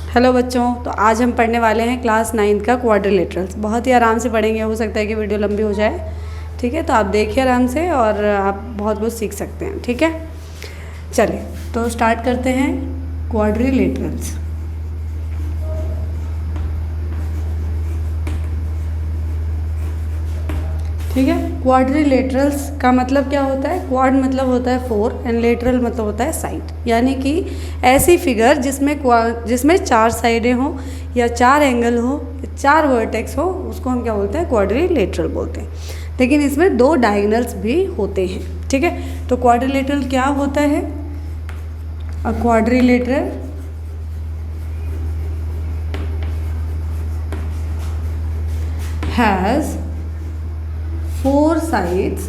Hello बच्चों, तो आज हम पढ़ने वाले हैं क्लास 9 का क्वाड्रिलेटरल्स। बहुत ही आराम से पढ़ेंगे, हो सकता है कि वीडियो लंबी हो जाए। ठीक है, तो आप देखिए आराम से और आप बहुत कुछ सीख सकते हैं। ठीक है, चलिए तो स्टार्ट करते हैं क्वाड्रिलेटरल्स। ठीक है, क्वाड्रिलेटरल्स का मतलब क्या होता है? क्वाड मतलब होता है 4 एंड लेटरल मतलब होता है साइड, यानी कि ऐसी फिगर जिसमें 4 साइडें हों या 4 एंगल हो, 4 वर्टेक्स हो, उसको हम क्या बोलते हैं? क्वाड्रिलेटरल बोलते हैं। लेकिन इसमें 2 डायगोनल्स भी होते हैं। ठीक है, तो क्वाड्रिलेटरल क्या होता है? A quadrilateral has 4 sides,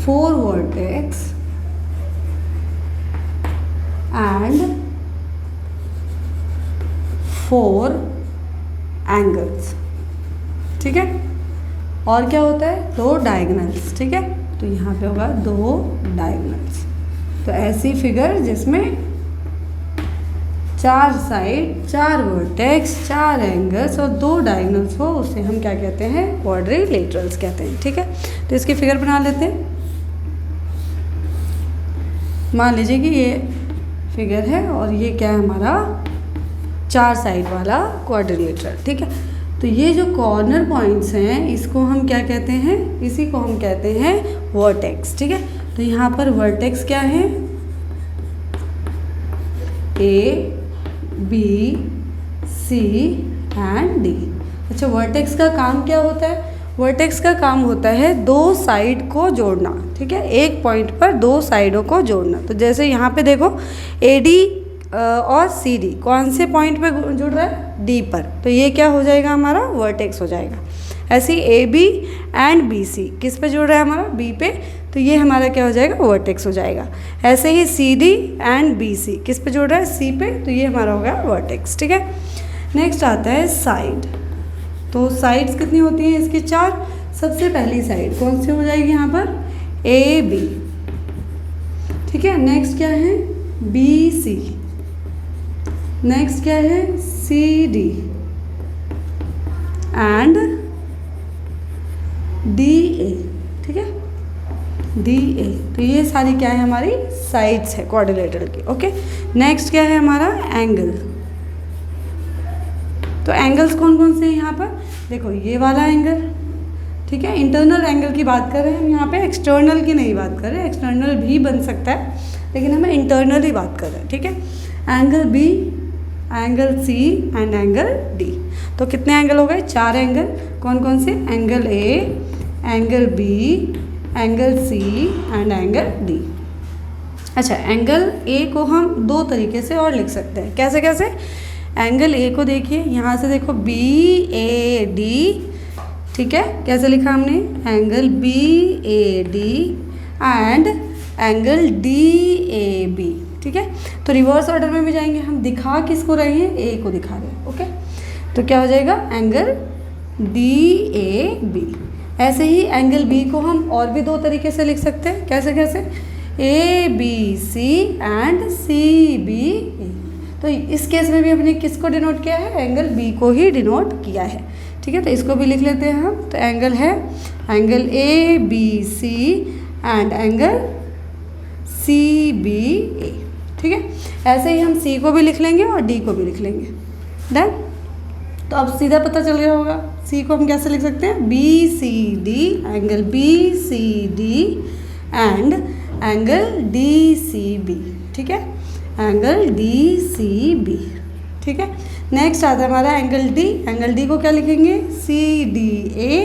4 vertex and 4 angles। ठीक है, और क्या होता है? 2 डायगोनल्स। ठीक है, तो यहाँ पे होगा 2 डायगोनल्स। तो ऐसी फिगर जिसमें 4 साइड, 4 वर्टेक्स, 4 एंगल्स और 2 डायगोनल्स हो, उसे हम क्या कहते हैं? क्वाड्रिलेटरल्स कहते हैं। ठीक है, तो इसकी फिगर बना लेते हैं। मान लीजिए कि ये फिगर है और ये क्या है? हमारा 4 साइड वाला क्वाड्रिलेटरल। ठीक है, तो ये जो कॉर्नर पॉइंट्स हैं, इसको हम क्या कहते हैं? इसी को हम कहते हैं वर्टेक्स। ठीक है, तो यहाँ पर वर्टेक्स क्या है? ए, बी, सी एंड डी। अच्छा, वर्टेक्स का काम क्या होता है? वर्टेक्स का काम होता है 2 साइड को जोड़ना। ठीक है, एक पॉइंट पर 2 साइडों को जोड़ना। तो जैसे यहाँ पे देखो, ए डी और सी डी कौन से पॉइंट पे जुड़ रहा है? डी पर, तो ये क्या हो जाएगा? हमारा वर्टेक्स हो जाएगा। ऐसे ही A B and B C किस पे जुड़ रहा है? हमारा बी पे, तो ये हमारा क्या हो जाएगा? वर्टेक्स हो जाएगा। ऐसे ही C D and B C किस पे जुड़ रहा है? सी पे, तो ये हमारा हो गया वर्टेक्स। ठीक है, नेक्स्ट आता है साइड। तो साइड्स कितनी होती हैं इसकी? 4। सबसे पहली साइड कौन सी हो जाएगी यहाँ पर? A B. ठीक है, नेक्स्ट क्या है? B C. नेक्स्ट क्या है? C D and D A. ठीक है, डी ए। तो ये सारी क्या है? हमारी साइड्स है क्वाड्रिलेटरल की। ओके, नेक्स्ट क्या है हमारा? एंगल। तो एंगल्स कौन कौन से हैं यहाँ पर? देखो, ये वाला एंगल। ठीक है, इंटरनल एंगल की बात कर रहे हैं हम यहाँ पे, एक्सटर्नल की नहीं बात कर रहे हैं। एक्सटर्नल भी बन सकता है, लेकिन हमें इंटरनल ही बात कर रहे हैं। ठीक है, angle B, angle C and angle D. तो कितने एंगल हो गए? 4 एंगल। कौन कौन से? Angle A, angle B, angle C and angle D. अच्छा, एंगल ए को हम 2 तरीके से और लिख सकते हैं। कैसे कैसे? एंगल ए को देखिए, यहाँ से देखो बी ए डी। ठीक है, कैसे लिखा हमने? Angle B A D and angle D A B. ठीक है, तो रिवर्स ऑर्डर में भी जाएंगे। हम दिखा किसको रहे हैं? ए को दिखा रहे हैं। ओके, तो क्या हो जाएगा? Angle D A B. ऐसे ही एंगल बी को हम और भी 2 तरीके से लिख सकते हैं। कैसे कैसे? A B C and C B A. तो इस केस में भी हमने किसको डिनोट किया है? एंगल बी को ही डिनोट किया है। ठीक है, तो इसको भी लिख लेते हैं हम। तो एंगल है angle A B C and angle C B A. ठीक है, ऐसे ही हम सी को भी लिख लेंगे और डी को भी लिख लेंगे। डन। तो अब सीधा पता चल गया होगा सी को हम कैसे लिख सकते हैं? B C D, angle B C D and angle D C B. ठीक है, एंगल डी सी बी। ठीक है, नेक्स्ट आता है हमारा एंगल डी। एंगल डी को क्या लिखेंगे? C D A,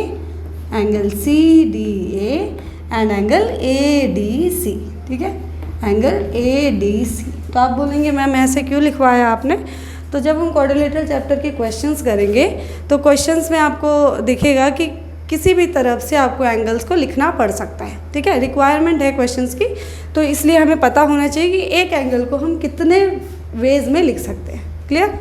angle C D A and angle A D C. ठीक है, एंगल ए डी सी। तो आप बोलेंगे मैम ऐसे क्यों लिखवाया आपने? तो जब हम क्वाड्रिलेटरल चैप्टर के क्वेश्चंस करेंगे, तो क्वेश्चंस में आपको दिखेगा कि किसी भी तरफ से आपको एंगल्स को लिखना पड़ सकता है। ठीक है, रिक्वायरमेंट है क्वेश्चंस की, तो इसलिए हमें पता होना चाहिए कि एक एंगल को हम कितने वेज में लिख सकते हैं। क्लियर?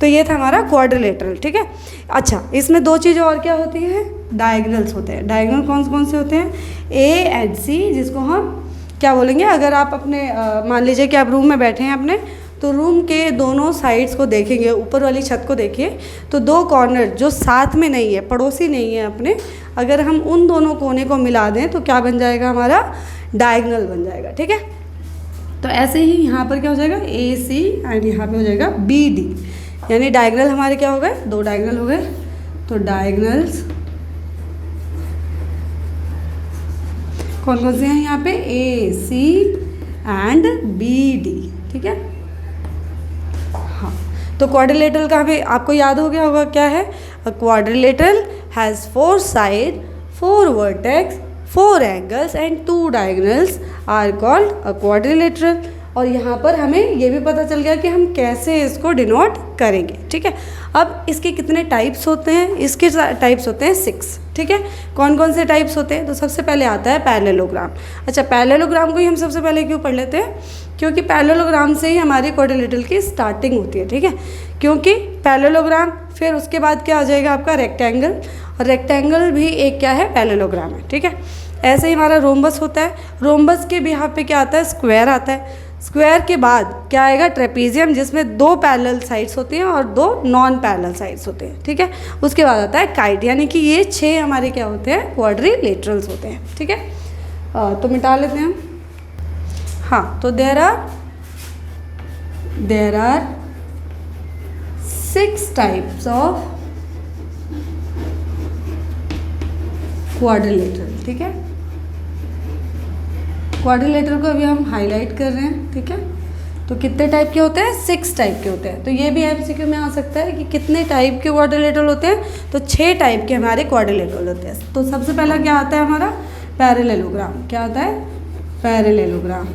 तो ये था हमारा क्वाड्रिलेटरल। ठीक है, अच्छा, इसमें 2 चीज़ें और क्या होती हैं? डायगोनल्स होते हैं। डायगोनल कौन कौन से होते हैं? ए एंड सी, जिसको हम क्या बोलेंगे? अगर आप अपने मान लीजिए कि आप रूम में बैठे हैं अपने, तो रूम के दोनों साइड्स को देखेंगे, ऊपर वाली छत को देखिए तो दो कॉर्नर जो साथ में नहीं है, पड़ोसी नहीं है अपने, अगर हम उन दोनों कोने को मिला दें तो क्या बन जाएगा, हमारा डायगोनल बन जाएगा। ठीक है, तो ऐसे ही यहाँ पर क्या हो जाएगा, ए सी एंड यहाँ पे हो जाएगा बी डी, यानी डायगोनल हमारे क्या हो गए, दो डायगोनल हो गए। तो डायगोनल्स कौन कौन से हैं यहाँ पे, ए सी एंड बी डी। ठीक है, हाँ, तो क्वाड्रिलेटरल का हमें आपको याद हो गया होगा क्या है, a quadrilateral has 4 side, 4 vertex, 4 angles and 2 diagonals are called a quadrilateral. और यहाँ पर हमें ये भी पता चल गया कि हम कैसे इसको डिनोट करेंगे। ठीक है, अब इसके कितने टाइप्स होते हैं, इसके टाइप्स होते हैं 6। ठीक है, कौन कौन से टाइप्स होते हैं, तो सबसे पहले आता है पैरेललोग्राम। अच्छा, पैरेललोग्राम को ही हम सबसे पहले क्यों पढ़ लेते हैं, क्योंकि पैरेललोग्राम से ही हमारी क्वाड्रिलेटरल की स्टार्टिंग होती है। ठीक है, क्योंकि पैरेललोग्राम, फिर उसके बाद क्या आ जाएगा आपका रेक्टेंगल, और रेक्टेंगल भी एक क्या है, पैरेललोग्राम है। ठीक है, ऐसे ही हमारा रोम्बस होता है, रोम्बस के बिहार पे क्या आता है, स्क्वायर आता है, स्क्वायर के बाद क्या आएगा, ट्रेपीजियम, जिसमें 2 पैरेलल साइड्स होती हैं और 2 नॉन पैरेलल साइड्स होते हैं। ठीक है, उसके बाद आता है काइट, यानी कि ये 6 हमारे क्या होते हैं, क्वाड्रिलेटरल्स होते हैं। ठीक है, तो मिटा लेते हैं हम। हाँ, तो there are 6 types of quadrilateral. ठीक है, क्वाड्रिलेटरल को अभी हम हाईलाइट कर रहे हैं। ठीक है, तो कितने टाइप के होते हैं, 6 टाइप के होते हैं। तो ये भी एमसीक्यू में आ सकता है कि कितने टाइप के क्वाड्रिलेटरल होते हैं, तो 6 टाइप के हमारे क्वाड्रिलेटरल होते हैं। तो सबसे पहला क्या आता है हमारा, पैरेललोग्राम। क्या आता है, पैरेललोग्राम।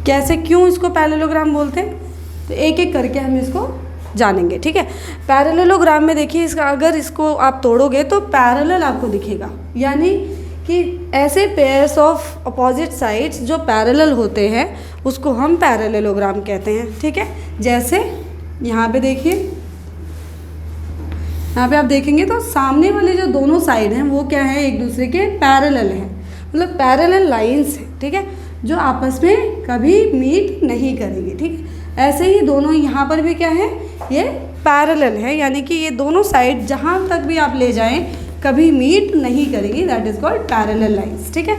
कैसे, क्यों इसको पैरेललोग्राम बोलते हैं, तो एक एक करके हम इसको जानेंगे। ठीक है, पैरेललोग्राम में देखिए, इसका अगर इसको आप तोड़ोगे तो पैरेलल आपको दिखेगा, यानी कि ऐसे पेयर्स ऑफ अपोजिट साइड्स जो पैरेलल होते हैं उसको हम पैरेललोग्राम कहते हैं। ठीक है, जैसे यहाँ पे देखिए, यहाँ पे आप देखेंगे तो सामने वाले जो दोनों साइड हैं वो क्या है, एक दूसरे के पैरेलल हैं, मतलब पैरेलल लाइंस हैं। ठीक है, जो आपस में कभी मीट नहीं करेंगे। ठीक है, ऐसे ही दोनों यहाँ पर भी क्या है, ये पैरेलल है, यानी कि ये दोनों साइड जहाँ तक भी आप ले जाएं कभी मीट नहीं करेंगी, that is called parallel lines. ठीक है,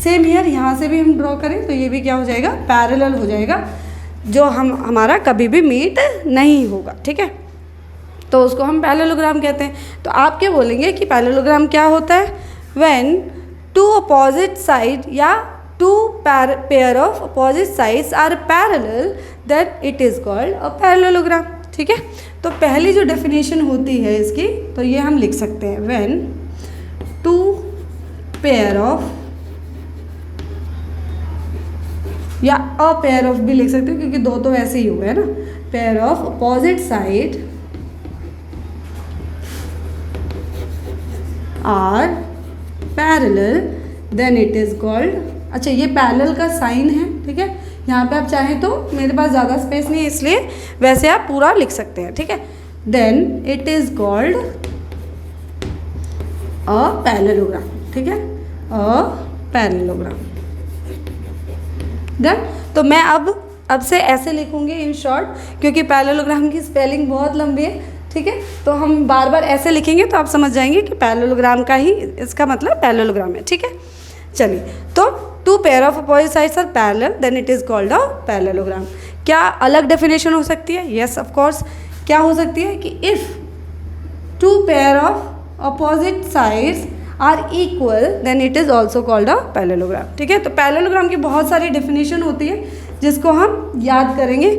सेम ईयर यहाँ से भी हम ड्रॉ करें तो ये भी क्या हो जाएगा, पैरेलल हो जाएगा, जो हमारा कभी भी मीट नहीं होगा। ठीक है, तो उसको हम पैरेललोग्राम कहते हैं। तो आप क्या बोलेंगे कि पैरेललोग्राम क्या होता है, व्हेन 2 अपोजिट साइड या 2 pair of opposite sides are parallel, that it is called a parallelogram. ठीक है, तो पहली जो डेफिनेशन होती है इसकी, तो ये हम लिख सकते हैं, व्हेन 2 पेयर ऑफ, या अ पेयर ऑफ भी लिख सकते हो क्योंकि 2 तो वैसे ही हुए हैं ना, pair of opposite side are parallel, then it is called, अच्छा ये पैरेलल का साइन है। ठीक है, यहाँ पे आप चाहें तो, मेरे पास ज़्यादा स्पेस नहीं है इसलिए वैसे आप पूरा लिख सकते हैं। ठीक है, then it is called a parallelogram. ठीक है, अ पैरेललोग्राम। डन, तो मैं अब से ऐसे लिखूंगी इन शॉर्ट, क्योंकि पैरेललोग्राम की स्पेलिंग बहुत लंबी है। ठीक है, तो हम बार बार ऐसे लिखेंगे तो आप समझ जाएंगे कि पैरेललोग्राम का ही इसका मतलब पैरेललोग्राम है। ठीक है, चलिए, तो 2 pair of opposite sides are parallel, then it is called a parallelogram. क्या अलग डेफिनेशन हो सकती है, यस ऑफ कोर्स। क्या हो सकती है कि if 2 pair of opposite sides are equal, then it is also called a parallelogram. ठीक है, तो पैरेललोग्राम की बहुत सारी डेफिनेशन होती है जिसको हम याद करेंगे,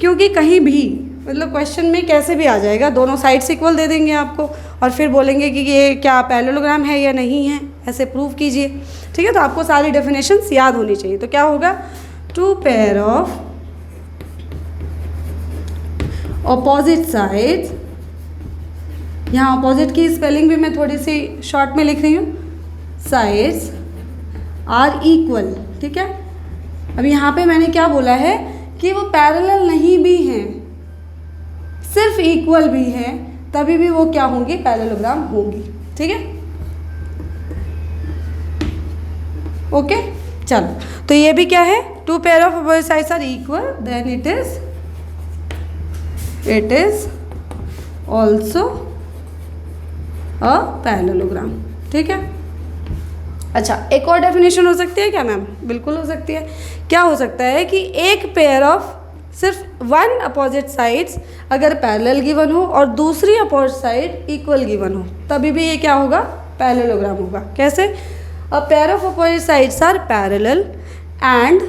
क्योंकि कहीं भी मतलब क्वेश्चन में कैसे भी आ जाएगा, दोनों साइड्स इक्वल दे देंगे आपको और फिर बोलेंगे कि ये क्या पैरेललोग्राम है या नहीं है, ऐसे प्रूव कीजिए। ठीक है, तो आपको सारी डेफिनेशंस याद होनी चाहिए। तो क्या होगा, 2 पेयर ऑफ ऑपोजिट साइड्स, यहाँ ऑपोजिट की स्पेलिंग भी मैं थोड़ी सी शॉर्ट में लिख रही हूँ, साइड्स आर इक्वल। ठीक है, अब यहाँ पे मैंने क्या बोला है कि वो पैरेलल नहीं भी हैं, सिर्फ इक्वल भी हैं, तभी भी वो क्या होंगी, पैरेललोग्राम होंगी। ठीक है, ओके, चलो तो ये भी क्या है, two pair of opposite sides are equal then it is also a parallelogram. ठीक है। अच्छा, एक और डेफिनेशन हो सकती है क्या मैम? बिल्कुल हो सकती है। क्या हो सकता है कि एक पेयर ऑफ सिर्फ वन अपोजिट साइड्स अगर पैरेलल गिवन हो और दूसरी अपोजिट साइड इक्वल गिवन हो, तभी भी ये क्या होगा, पैरेललोग्राम होगा। कैसे? A pair of opposite sides are parallel and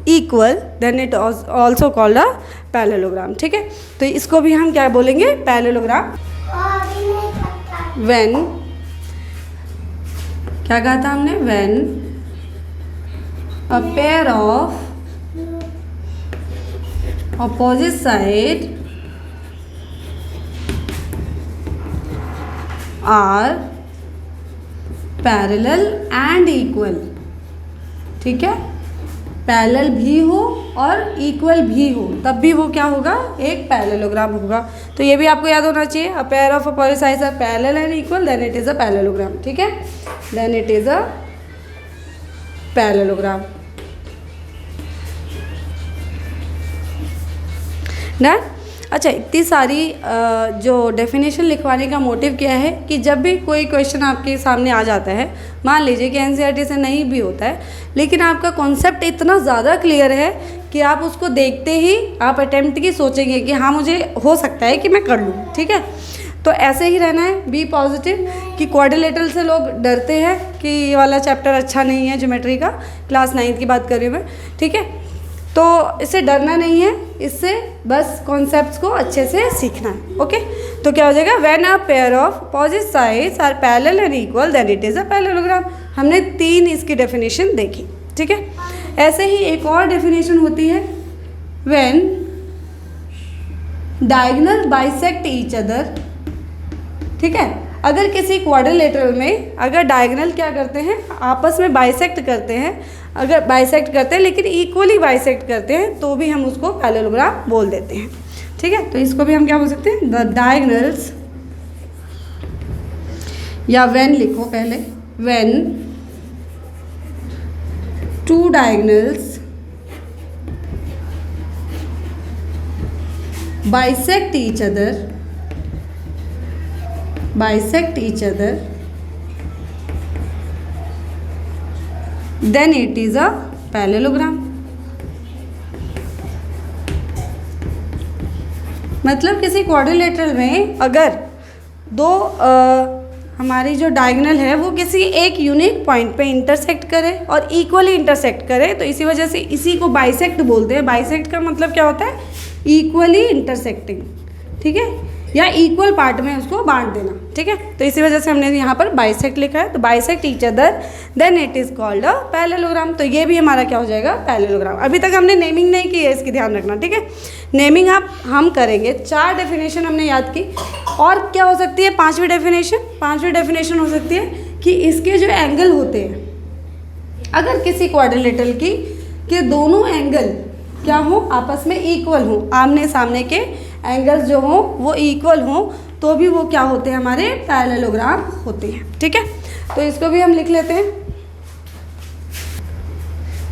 equal then it also called a parallelogram. ठीक है, तो इसको भी हम क्या बोलेंगे, पैरेललोग्राम। व्हेन, क्या कहा था हमने, when a pair of opposite side are parallel and equal। ठीक है, पैरेलल भी हो और इक्वल भी हो, तब भी वो क्या होगा, एक पैरेललोग्राम होगा। तो ये भी आपको याद होना चाहिए, a pair of opposite sides are parallel and equal then it is a parallelogram. ठीक है, then it is a parallelogram ना। अच्छा, इतनी सारी जो डेफिनेशन लिखवाने का मोटिव क्या है कि जब भी कोई क्वेश्चन आपके सामने आ जाता है, मान लीजिए कि एनसीईआरटी से नहीं भी होता है, लेकिन आपका कॉन्सेप्ट इतना ज़्यादा क्लियर है कि आप उसको देखते ही आप अटेम्प्ट की सोचेंगे कि हाँ मुझे हो सकता है कि मैं कर लूँ। ठीक है, तो ऐसे ही रहना है, बी पॉजिटिव। कि क्वाड्रिलेटरल से लोग डरते हैं कि ये वाला चैप्टर अच्छा नहीं है ज्योमेट्री का, क्लास 9 की बात कर रही हूँ मैं। ठीक है, तो इससे डरना नहीं है, इससे बस कॉन्सेप्ट्स को अच्छे से सीखना है। ओके, तो क्या हो जाएगा, when a pair of opposite sides are parallel and equal then it is a parallelogram. हमने 3 इसकी डेफिनेशन देखी। ठीक है, ऐसे ही एक और डेफिनेशन होती है, when diagonal bisect each other. ठीक है, अगर किसी क्वाड्रिलेटरल में अगर डायगोनल क्या करते हैं, आपस में बाइसेक्ट करते हैं, अगर बाइसेक्ट करते हैं लेकिन इक्वली बाइसेक्ट करते हैं, तो भी हम उसको पैरेललोग्राम बोल देते हैं। ठीक है, तो इसको भी हम क्या बोल सकते हैं, द डायगोनल्स, या व्हेन लिखो पहले, when two diagonals bisect each other, then it is a parallelogram। मतलब किसी क्वाड्रिलेटरल में अगर दो हमारी जो डायगोनल है वो किसी एक यूनिक पॉइंट पे इंटरसेक्ट करे और इक्वली इंटरसेक्ट करे, तो इसी वजह से इसी को बाइसेक्ट बोलते हैं। बाइसेक्ट का मतलब क्या होता है, इक्वली इंटरसेक्टिंग। ठीक है, या इक्वल पार्ट में उसको बांट देना। ठीक है, तो इसी वजह से हमने यहाँ पर बाइसेक्ट लिखा है, तो bisect each other than it is called a parallelogram. तो ये भी हमारा क्या हो जाएगा, पैरेललोग्राम। अभी तक हमने नेमिंग नहीं की है, इसकी ध्यान रखना। ठीक है, नेमिंग हम करेंगे। 4 डेफिनेशन हमने याद की, और क्या हो सकती है, 5वीं डेफिनेशन हो सकती है कि इसके जो एंगल होते हैं, अगर किसी क्वाड्रिलेटरल के दोनों एंगल क्या हो, आपस में इक्वल हो, आमने सामने के एंगल्स जो हों वो इक्वल हों, तो भी वो क्या होते हैं, हमारे पैरेललोग्राम होते हैं। ठीक है, तो इसको भी हम लिख लेते हैं।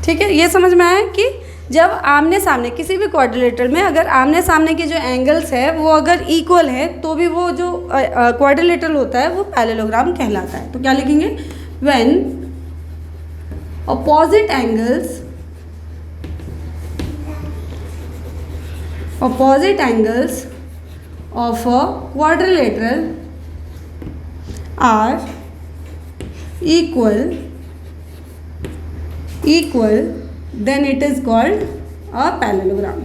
ठीक है, ये समझ में आया कि जब आमने सामने किसी भी क्वाड्रिलेटरल में अगर आमने सामने के जो एंगल्स है वो अगर इक्वल है, तो भी वो जो क्वाड्रिलेटरल होता है वो पैरेललोग्राम कहलाता है। तो क्या लिखेंगे, when opposite angles of a quadrilateral are equal then it is called a parallelogram।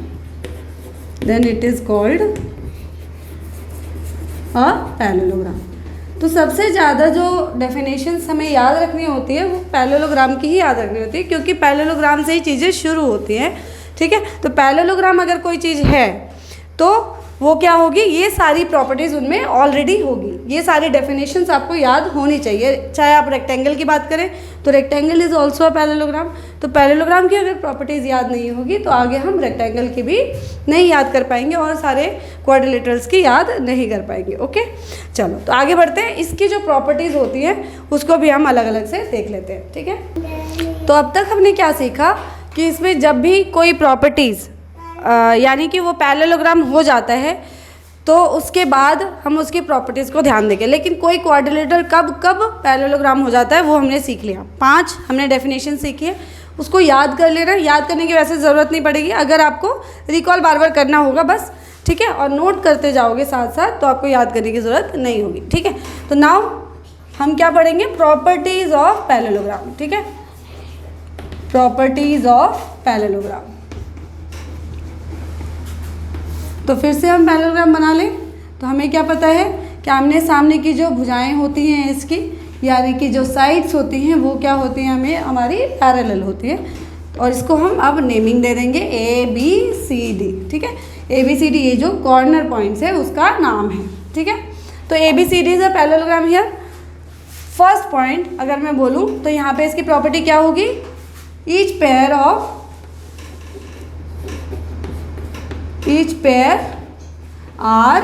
तो सबसे ज़्यादा जो डेफिनेशंस हमें याद रखनी होती है वो पैरेललोग्राम की ही याद रखनी होती है, क्योंकि पैरेललोग्राम से ही चीज़ें शुरू होती हैं। ठीक है, तो पैरेललोग्राम अगर कोई चीज़ है तो वो क्या होगी, ये सारी प्रॉपर्टीज़ उनमें ऑलरेडी होगी। ये सारी डेफिनेशंस आपको याद होनी चाहिए। चाहे आप रेक्टेंगल की बात करें तो rectangle is also a parallelogram. तो पैरेललोग्राम की अगर प्रॉपर्टीज़ याद नहीं होगी तो आगे हम रेक्टेंगल की भी नहीं याद कर पाएंगे और सारे क्वाड्रिलेटरल्स की याद नहीं कर पाएंगे। ओके, चलो तो आगे बढ़ते हैं। इसकी जो प्रॉपर्टीज़ होती हैं उसको भी हम अलग अलग से देख लेते हैं। ठीक है। तो अब तक हमने क्या सीखा कि इसमें जब भी कोई प्रॉपर्टीज़ यानी कि वो पैरेललोग्राम हो जाता है तो उसके बाद हम उसकी प्रॉपर्टीज़ को ध्यान देंगे। लेकिन कोई क्वाड्रिलेटरल कब कब पैरेललोग्राम हो जाता है वो हमने सीख लिया। 5 हमने डेफिनेशन सीखी है, उसको याद कर लेना। याद करने की वैसे ज़रूरत नहीं पड़ेगी, अगर आपको रिकॉल बार बार करना होगा बस, ठीक है, और नोट करते जाओगे साथ साथ तो आपको याद करने की ज़रूरत नहीं होगी, ठीक है। तो नाउ हम क्या पढ़ेंगे, प्रॉपर्टीज़ ऑफ पैरेललोग्राम, ठीक है, प्रॉपर्टीज़ ऑफ पैरेललोग्राम। तो फिर से हम पैरेललोग्राम बना लें। तो हमें क्या पता है कि आमने सामने की जो भुजाएं होती हैं इसकी, यानी कि जो साइड्स होती हैं वो क्या होती हैं, हमें हमारी पैरेलल होती है। और इसको हम अब नेमिंग दे देंगे ABCD, ठीक है। ABCD ये जो कॉर्नर पॉइंट्स है उसका नाम है, ठीक है। तो ABCD is a parallelogram here. First point अगर मैं बोलूँ तो यहाँ पे इसकी प्रॉपर्टी क्या होगी, ईच पेयर आर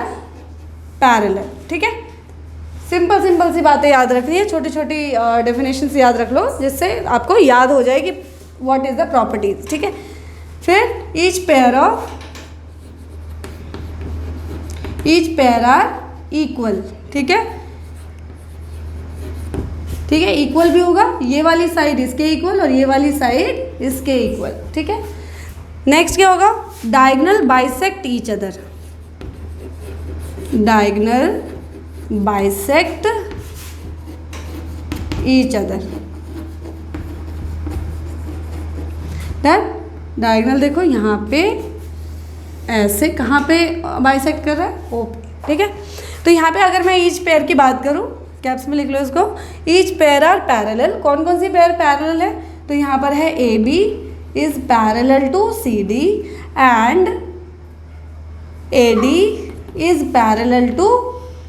पैरेलल, ठीक है। सिंपल सी बातें याद रखनी है, छोटी छोटी डेफिनेशंस याद रख लो जिससे आपको याद हो जाए कि व्हाट इज द प्रॉपर्टीज, ठीक है। फिर ईच पेयर आर इक्वल, ठीक है, ठीक है, इक्वल भी होगा, ये वाली साइड इसके इक्वल और ये वाली साइड इसके इक्वल, ठीक है। नेक्स्ट क्या होगा, diagonal bisect each other, diagonal bisect each other. Diagonal देखो यहाँ पे ऐसे, कहाँ पे बाइसेक्ट कर रहा है, ओ, ठीक है। तो यहाँ पे अगर मैं ईच पेयर की बात करूँ, कैप्स में लिख लो इसको, ईच पेयर आर पैरेलल। कौन कौन सी पेयर पैरेलल है, तो यहाँ पर है AB is parallel to CD and AD is parallel to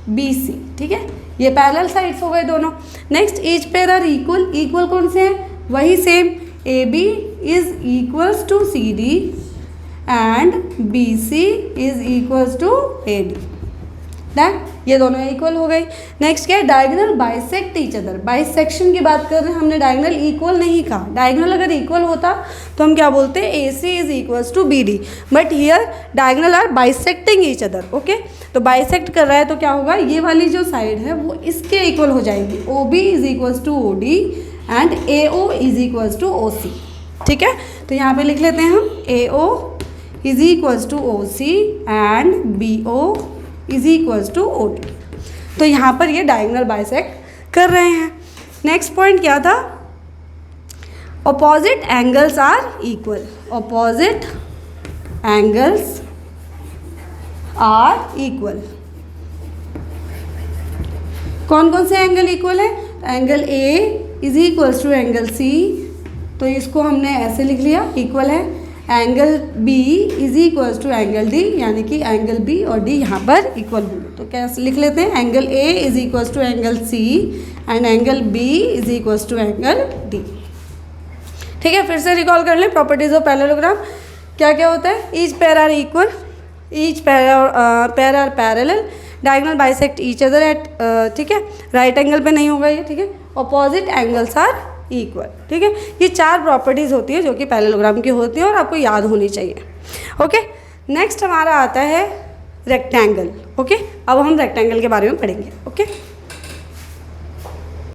BC, ठीक है। ये पैरेलल साइड्स हो गए दोनों। Next each pair are equal, equal कौन से हैं, वही same, AB is equals to CD and BC is equals to AD, done, ये दोनों इक्वल हो गई। नेक्स्ट क्या है, diagonal bisect each other. Bisection की बात कर रहे हैं, हमने डायगोनल इक्वल नहीं कहा। डायगोनल अगर इक्वल होता तो हम क्या बोलते, AC is equals to BD, but here diagonal are bisecting each other, okay. तो बाइसेक्ट कर रहा है तो क्या होगा, ये वाली जो साइड है वो इसके इक्वल हो जाएगी, OB is equals to OD and AO is equals to OC, ठीक है। तो यहाँ पे लिख लेते हैं हम AO is equals to OC and BO is equals to OD। तो यहाँ पर ये डायगोनल बाइसेक्ट कर रहे हैं। नेक्स्ट पॉइंट क्या था, opposite angles are equal, opposite angles are equal. कौन कौन से एंगल इक्वल है, angle A is equals to angle C, तो इसको हमने ऐसे लिख लिया, इक्वल है। Angle B is equals to angle D, यानी कि एंगल B और D यहाँ पर इक्वल होंगे। तो कैसे लिख लेते हैं, angle A is equals to angle C and angle B is equals to angle D, ठीक है। फिर से रिकॉल कर लें प्रॉपर्टीज ऑफ पैरेललोग्राम। क्या क्या होता है, each pair are equal, each pair are parallel, diagonal bisect each other at, ठीक है, राइट एंगल पे नहीं होगा ये, ठीक है। ऑपोजिट एंगल्स आर इक्वल, ठीक है। ये 4 प्रॉपर्टीज़ होती है जो कि पैरेललोग्राम की होती है और आपको याद होनी चाहिए, ओके। नेक्स्ट हमारा आता है रेक्टेंगल, ओके। अब हम रेक्टेंगल के बारे में पढ़ेंगे, ओके।